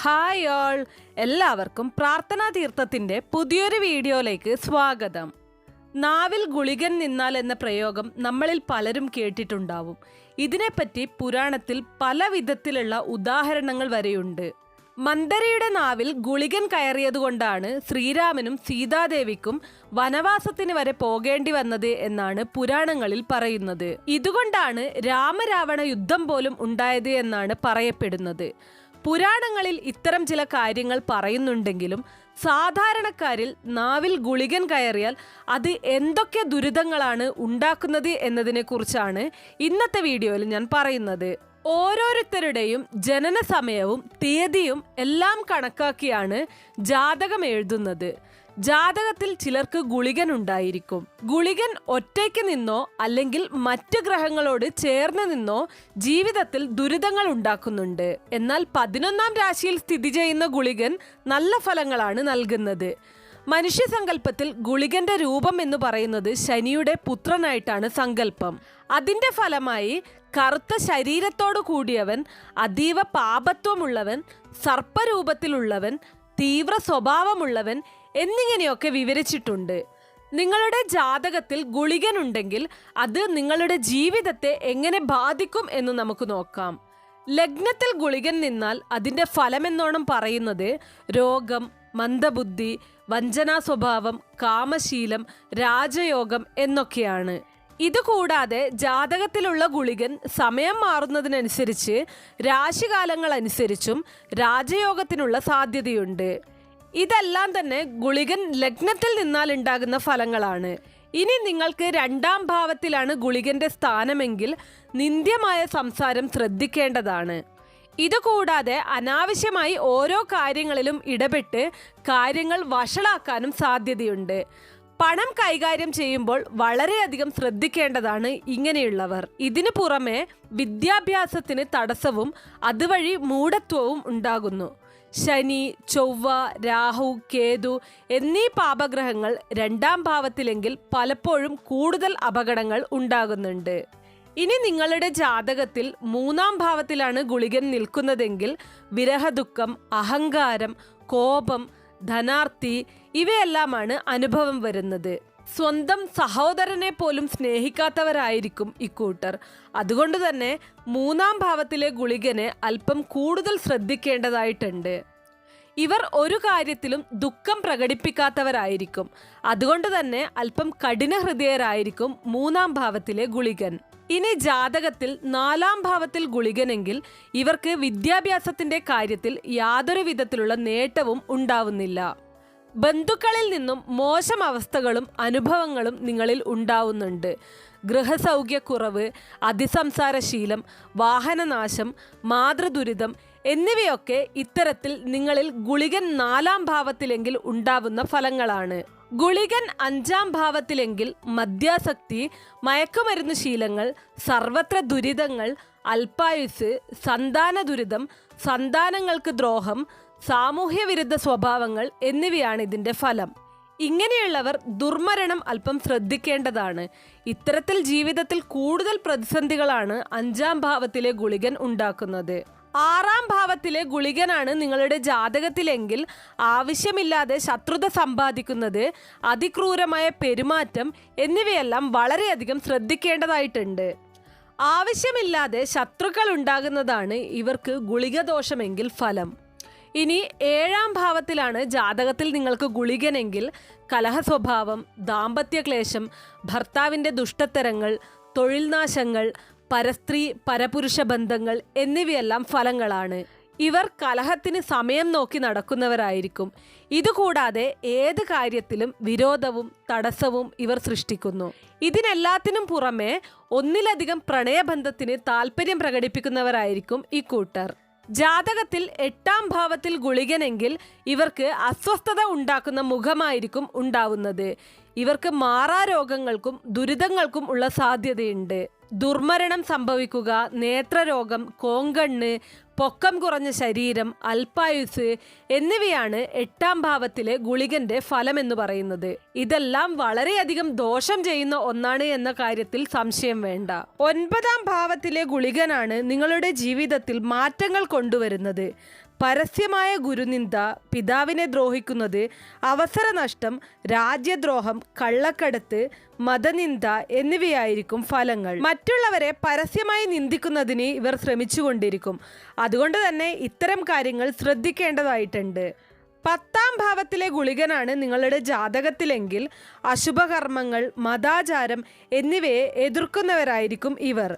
Hi all, എല്ലാവർക്കും പ്രാർത്ഥനാ തീർത്ഥത്തിൻ്റെ പുതിയൊരു വീഡിയോയിലേക്ക് സ്വാഗതം. നാവിൽ ഗുളികൻ നിന്നാൽ എന്ന പ്രയോഗം നമ്മളിൽ പലരും കേട്ടിട്ടുണ്ടാവും. ഇതിനെപ്പറ്റി പുരാണത്തിൽ പല വിധത്തിലുള്ള ഉദാഹരണങ്ങൾ വരെയുണ്ട്. മന്ദരയുടെ നാവിൽ ഗുളികൻ കയറിയതുകൊണ്ടാണ് ശ്രീരാമനും സീതാദേവിക്കും വനവാസത്തിന് വരെ പോകേണ്ടി വന്നത് എന്നാണ് പുരാണങ്ങളിൽ പറയുന്നത്. ഇതുകൊണ്ടാണ് രാമരാവണ യുദ്ധം പോലും ഉണ്ടായത് എന്നാണ് പറയപ്പെടുന്നത്. പുരാണങ്ങളിൽ ഇത്തരം ചില കാര്യങ്ങൾ പറയുന്നുണ്ടെങ്കിലും സാധാരണക്കാരിൽ നാവിൽ ഗുളികൻ കയറിയാൽ അത് എന്തൊക്കെ ദുരിതങ്ങളാണ് ഉണ്ടാക്കുന്നത് എന്നതിനെക്കുറിച്ചാണ് ഇന്നത്തെ വീഡിയോയിൽ ഞാൻ പറയുന്നത്. ഓരോരുത്തരുടെയും ജനന സമയവും തീയതിയും എല്ലാം കണക്കാക്കിയാണ് ജാതകം എഴുതുന്നത്. ജാതകത്തിൽ ചിലർക്ക് ഗുളികൻ ഉണ്ടായിരിക്കും. ഗുളികൻ ഒറ്റയ്ക്ക് നിന്നോ അല്ലെങ്കിൽ മറ്റ് ഗ്രഹങ്ങളോട് ചേർന്ന് നിന്നോ ജീവിതത്തിൽ ദുരിതങ്ങൾ ഉണ്ടാക്കുന്നുണ്ട്. എന്നാൽ 11ാം രാശിയിൽ സ്ഥിതി ചെയ്യുന്ന ഗുളികൻ നല്ല ഫലങ്ങളാണ് നൽകുന്നത്. മനുഷ്യ സങ്കല്പത്തിൽ ഗുളികന്റെ രൂപം എന്ന് പറയുന്നത് ശനിയുടെ പുത്രനായിട്ടാണ് സങ്കല്പം. അതിന്റെ ഫലമായി കറുത്ത ശരീരത്തോടു കൂടിയവൻ, അതീവ പാപത്വമുള്ളവൻ, സർപ്പരൂപത്തിലുള്ളവൻ, തീവ്ര സ്വഭാവമുള്ളവൻ എന്നിങ്ങനെയൊക്കെ വിവരിച്ചിട്ടുണ്ട്. നിങ്ങളുടെ ജാതകത്തിൽ ഗുളികൻ ഉണ്ടെങ്കിൽ അത് നിങ്ങളുടെ ജീവിതത്തെ എങ്ങനെ ബാധിക്കും എന്ന് നമുക്ക് നോക്കാം. ലഗ്നത്തിൽ ഗുളികൻ നിന്നാൽ അതിൻ്റെ ഫലമെന്നോണം പറയുന്നത് രോഗം, മന്ദബുദ്ധി, വഞ്ചനാ സ്വഭാവം, കാമശീലം, രാജയോഗം എന്നൊക്കെയാണ്. ഇതുകൂടാതെ ജാതകത്തിലുള്ള ഗുളികൻ സമയം മാറുന്നതിനനുസരിച്ച് രാശികാലങ്ങൾ അനുസരിച്ചും രാജയോഗത്തിനുള്ള സാധ്യതയുണ്ട്. ഇതെല്ലാം തന്നെ ഗുളികൻ ലഗ്നത്തിൽ നിന്നാൽ ഉണ്ടാകുന്ന ഫലങ്ങളാണ്. ഇനി നിങ്ങൾക്ക് 2ാം ഭാവത്തിലാണ് ഗുളികന്റെ സ്ഥാനമെങ്കിൽ നിന്ദ്യമായ സംസാരം ശ്രദ്ധിക്കേണ്ടതാണ്. ഇതുകൂടാതെ അനാവശ്യമായി ഓരോ കാര്യങ്ങളിലും ഇടപെട്ട് കാര്യങ്ങൾ വഷളാക്കാനും സാധ്യതയുണ്ട്. പണം കൈകാര്യം ചെയ്യുമ്പോൾ വളരെയധികം ശ്രദ്ധിക്കേണ്ടതാണ് ഇങ്ങനെയുള്ളവർ. ഇതിനു പുറമെ വിദ്യാഭ്യാസത്തിന് തടസ്സവും അതുവഴി മൂഢത്വവും ഉണ്ടാകുന്നു. ശനി, ചൊവ്വ, രാഹു, കേതു എന്നീ പാപഗ്രഹങ്ങൾ 2ാം ഭാവത്തിലെങ്കിൽ പലപ്പോഴും കൂടുതൽ അപകടങ്ങൾ ഉണ്ടാകുന്നുണ്ട്. ഇനി നിങ്ങളുടെ ജാതകത്തിൽ 3ാം ഭാവത്തിലാണ് ഗുളികൻ നിൽക്കുന്നതെങ്കിൽ വിരഹദുഃഖം, അഹങ്കാരം, കോപം, ധനാർത്തി ഇവയെല്ലാമാണ് അനുഭവം വരുന്നത്. സ്വന്തം സഹോദരനെ പോലും സ്നേഹിക്കാത്തവരായിരിക്കും ഇക്കൂട്ടർ. അതുകൊണ്ട് തന്നെ 3ാം ഭാവത്തിലെ ഗുളികനെ അല്പം കൂടുതൽ ശ്രദ്ധിക്കേണ്ടതായിട്ടുണ്ട്. ഇവർ ഒരു കാര്യത്തിലും ദുഃഖം പ്രകടിപ്പിക്കാത്തവരായിരിക്കും. അതുകൊണ്ട് തന്നെ അല്പം കഠിന ഹൃദയരായിരിക്കും 3ാം ഭാവത്തിലെ ഗുളികൻ. ഇനി ജാതകത്തിൽ 4ാം ഭാവത്തിൽ ഗുളികനെങ്കിൽ ഇവർക്ക് വിദ്യാഭ്യാസത്തിന്റെ കാര്യത്തിൽ യാതൊരു വിധത്തിലുള്ള നേട്ടവും ഉണ്ടാവുന്നില്ല. ബന്ധുക്കളിൽ നിന്നും മോശം അവസ്ഥകളും അനുഭവങ്ങളും നിങ്ങളിൽ ഉണ്ടാവുന്നുണ്ട്. ഗൃഹസൗഖ്യക്കുറവ്, അതിസംസാരശീലം, വാഹനനാശം, മാതൃദുരിതം എന്നിവയൊക്കെ ഇത്തരത്തിൽ നിങ്ങളിൽ ഗുളികൻ 4ാം ഭാവത്തിലെങ്കിൽ ഉണ്ടാവുന്ന ഫലങ്ങളാണ്. ഗുളികൻ 5ാം ഭാവത്തിലെങ്കിൽ മദ്യാസക്തി, മയക്കുമരുന്ന് ശീലങ്ങൾ, സർവത്ര ദുരിതങ്ങൾ, അല്പായുസ്, സന്താന ദുരിതം, സന്താനങ്ങൾക്ക് ദ്രോഹം, സാമൂഹ്യ വിരുദ്ധ സ്വഭാവങ്ങൾ എന്നിവയാണ് ഇതിൻ്റെ ഫലം. ഇങ്ങനെയുള്ളവർ ദുർമരണം അല്പം ശ്രദ്ധിക്കേണ്ടതാണ്. ഇത്തരത്തിൽ ജീവിതത്തിൽ കൂടുതൽ പ്രതിസന്ധികളാണ് 5ാം ഭാവത്തിലെ ഗുളികൻ ഉണ്ടാക്കുന്നത്. 6ാം ഭാവത്തിലെ ഗുളികനാണ് നിങ്ങളുടെ ജാതകത്തിലെങ്കിൽ ആവശ്യമില്ലാതെ ശത്രുത സമ്പാദിക്കുന്നത്, അതിക്രൂരമായ പെരുമാറ്റം എന്നിവയെല്ലാം വളരെയധികം ശ്രദ്ധിക്കേണ്ടതായിട്ടുണ്ട്. ആവശ്യമില്ലാതെ ശത്രുക്കൾ ഉണ്ടാകുന്നതാണ് ഇവർക്ക് ഗുളികദോഷമെങ്കിൽ ഫലം. ഇനി 7ാം ഭാവത്തിലാണ് ജാതകത്തിൽ നിങ്ങൾക്ക് ഗുളികനെങ്കിൽ കലഹ സ്വഭാവം, ദാമ്പത്യക്ലേശം, ഭർത്താവിൻ്റെ ദുഷ്ടത്തരങ്ങൾ, തൊഴിൽ നാശങ്ങൾ, പരസ്ത്രീ പരപുരുഷ ബന്ധങ്ങൾ എന്നിവയെല്ലാം ഫലങ്ങളാണ്. ഇവർ കലഹത്തിന് സമയം നോക്കി നടക്കുന്നവരായിരിക്കും. ഇതുകൂടാതെ ഏത് കാര്യത്തിലും വിരോധവും തടസ്സവും ഇവർ സൃഷ്ടിക്കുന്നു. ഇതിനെല്ലാത്തിനും പുറമെ ഒന്നിലധികം പ്രണയബന്ധത്തിന് താല്പര്യം പ്രകടിപ്പിക്കുന്നവരായിരിക്കും ഇക്കൂട്ടർ. ജാതകത്തിൽ 8ാം ഭാവത്തിൽ ഗുളികനെങ്കിൽ ഇവർക്ക് അസ്വസ്ഥത ഉണ്ടാക്കുന്ന മുഖമായിരിക്കും ഉണ്ടാവുന്നത്. ഇവർക്ക് മാറാരോഗങ്ങൾക്കും ദുരിതങ്ങൾക്കും ഉള്ള സാധ്യതയുണ്ട്. ദുർമരണം സംഭവിക്കുക, നേത്രരോഗം, കോങ്കണ്ണ്, പൊക്കം കുറഞ്ഞ ശരീരം, അല്പായുസ് എന്നിവയാണ് 8ാം ഭാവത്തിലെ ഗുളികന്റെ ഫലമെന്ന് പറയുന്നത്. ഇതെല്ലാം വളരെയധികം ദോഷം ചെയ്യുന്ന ഒന്നാണ് എന്ന കാര്യത്തിൽ സംശയം വേണ്ട. 9ാം ഭാവത്തിലെ ഗുളികനാണ് നിങ്ങളുടെ ജീവിതത്തിൽ മാറ്റങ്ങൾ കൊണ്ടുവരുന്നത്. പരസ്യമായ ഗുരുനിന്ദ, പിതാവിനെ ദ്രോഹിക്കുന്നത്, അവസരനഷ്ടം, രാജ്യദ്രോഹം, കള്ളക്കടത്ത്, മതനിന്ദ എന്നിവയായിരിക്കും ഫലങ്ങൾ. മറ്റുള്ളവരെ പരസ്യമായി നിന്ദിക്കുന്നതിന് ഇവർ ശ്രമിച്ചുകൊണ്ടിരിക്കും. അതുകൊണ്ട് തന്നെ ഇത്തരം കാര്യങ്ങൾ ശ്രദ്ധിക്കേണ്ടതായിട്ടുണ്ട്. 10ാം ഭാവത്തിലെ ഗുളികനാണ് നിങ്ങളുടെ ജാതകത്തിലെങ്കിൽ അശുഭകർമ്മങ്ങൾ, മതാചാരം എന്നിവയെ എതിർക്കുന്നവരായിരിക്കും ഇവർ.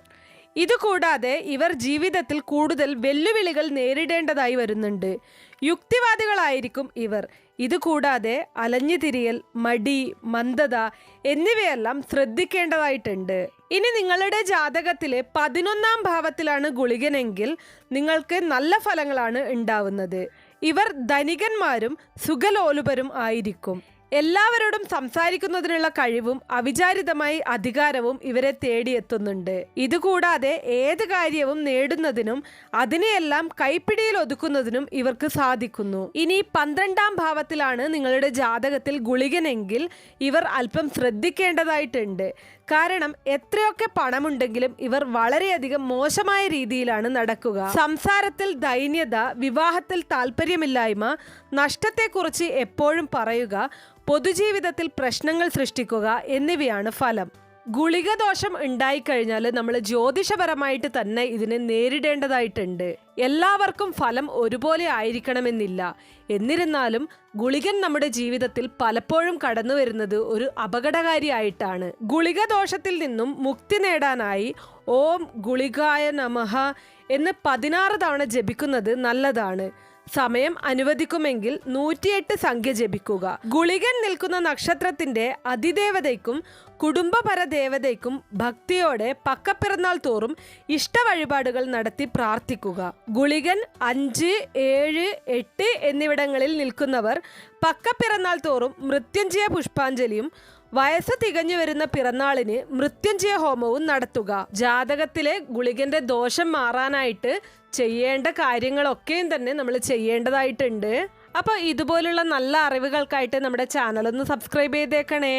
ഇതുകൂടാതെ ഇവർ ജീവിതത്തിൽ കൂടുതൽ വെല്ലുവിളികൾ നേരിടേണ്ടതായി വരുന്നുണ്ട്. യുക്തിവാദികളായിരിക്കും ഇവർ. ഇതുകൂടാതെ അലഞ്ഞുതിരിയൽ, മടി, മന്ദത എന്നിവയെല്ലാം ശ്രദ്ധിക്കേണ്ടതായിട്ടുണ്ട്. ഇനി നിങ്ങളുടെ ജാതകത്തിലെ 11ാം ഭാവത്തിലാണ് ഗുളികനെങ്കിൽ നിങ്ങൾക്ക് നല്ല ഫലങ്ങളാണ് ഉണ്ടാവുന്നത്. ഇവർ ധനികന്മാരും സുഖലോലുപരും ആയിരിക്കും. എല്ലാവരോടും സംസാരിക്കുന്നതിനുള്ള കഴിവും അവിചാരിതമായി അധികാരവും ഇവരെ തേടിയെത്തുന്നുണ്ട്. ഇതുകൂടാതെ ഏത് കാര്യവും നേടുന്നതിനും അതിനെയെല്ലാം കൈപ്പിടിയിൽ ഒതുക്കുന്നതിനും ഇവർക്ക് സാധിക്കുന്നു. ഇനി 12ാം ഭാവത്തിലാണ് നിങ്ങളുടെ ജാതകത്തിൽ ഗുളികനെങ്കിൽ ഇവർ അല്പം ശ്രദ്ധിക്കേണ്ടതായിട്ടുണ്ട്. കാരണം എത്രയൊക്കെ പണമുണ്ടെങ്കിലും ഇവർ വളരെയധികം മോശമായ രീതിയിലാണ് നടക്കുക. സംസാരത്തിൽ ദൈന്യത, വിവാഹത്തിൽ താല്പര്യമില്ലായ്മ, നഷ്ടത്തെക്കുറിച്ച് എപ്പോഴും പറയുക, പൊതുജീവിതത്തിൽ പ്രശ്നങ്ങൾ സൃഷ്ടിക്കുക എന്നിവയാണ് ഫലം. ഗുളിക ദോഷം ഉണ്ടായിക്കഴിഞ്ഞാൽ നമ്മൾ ജ്യോതിഷപരമായിട്ട് തന്നെ ഇതിനെ നേരിടേണ്ടതായിട്ടുണ്ട്. എല്ലാവർക്കും ഫലം ഒരുപോലെ ആയിരിക്കണമെന്നില്ല. എന്നിരുന്നാലും ഗുളികൻ നമ്മുടെ ജീവിതത്തിൽ പലപ്പോഴും കടന്നു വരുന്നത് ഒരു അപകടകാരിയായിട്ടാണ്. ഗുളിക ദോഷത്തിൽ നിന്നും മുക്തി നേടാനായി ഓം ഗുളികായ നമഃ എന്ന് 16 തവണ ജപിക്കുന്നത് നല്ലതാണ്. സമയം അനുവദിക്കുമെങ്കിൽ 108 സംഖ്യ ജപിക്കുക. ഗുളികൻ നിൽക്കുന്ന നക്ഷത്രത്തിന്റെ അതിദേവതയ്ക്കും കുടുംബപരദേവതയ്ക്കും ഭക്തിയോടെ പക്കപ്പിറന്നാൾ തോറും ഇഷ്ടവഴിപാടുകൾ നടത്തി പ്രാർത്ഥിക്കുക. ഗുളികൻ 5, 7, 8 എന്നിവിടങ്ങളിൽ നിൽക്കുന്നവർ പക്കപ്പിറന്നാൾ തോറും മൃത്യുഞ്ജയ പുഷ്പാഞ്ജലിയും വയസ്സ് തികഞ്ഞു വരുന്ന പിറന്നാളിന് മൃത്യുഞ്ജയ ഹോമവും നടത്തുക. ജാതകത്തിലെ ഗുളികന്റെ ദോഷം മാറാനായിട്ട് ചെയ്യേണ്ട കാര്യങ്ങളൊക്കെയും തന്നെ നമ്മൾ ചെയ്യേണ്ടതായിട്ടുണ്ട്. അപ്പോൾ ഇതുപോലുള്ള നല്ല അറിവുകൾക്കായിട്ട് നമ്മുടെ ചാനൽ ഒന്ന് സബ്സ്ക്രൈബ് ചെയ്തേക്കണേ.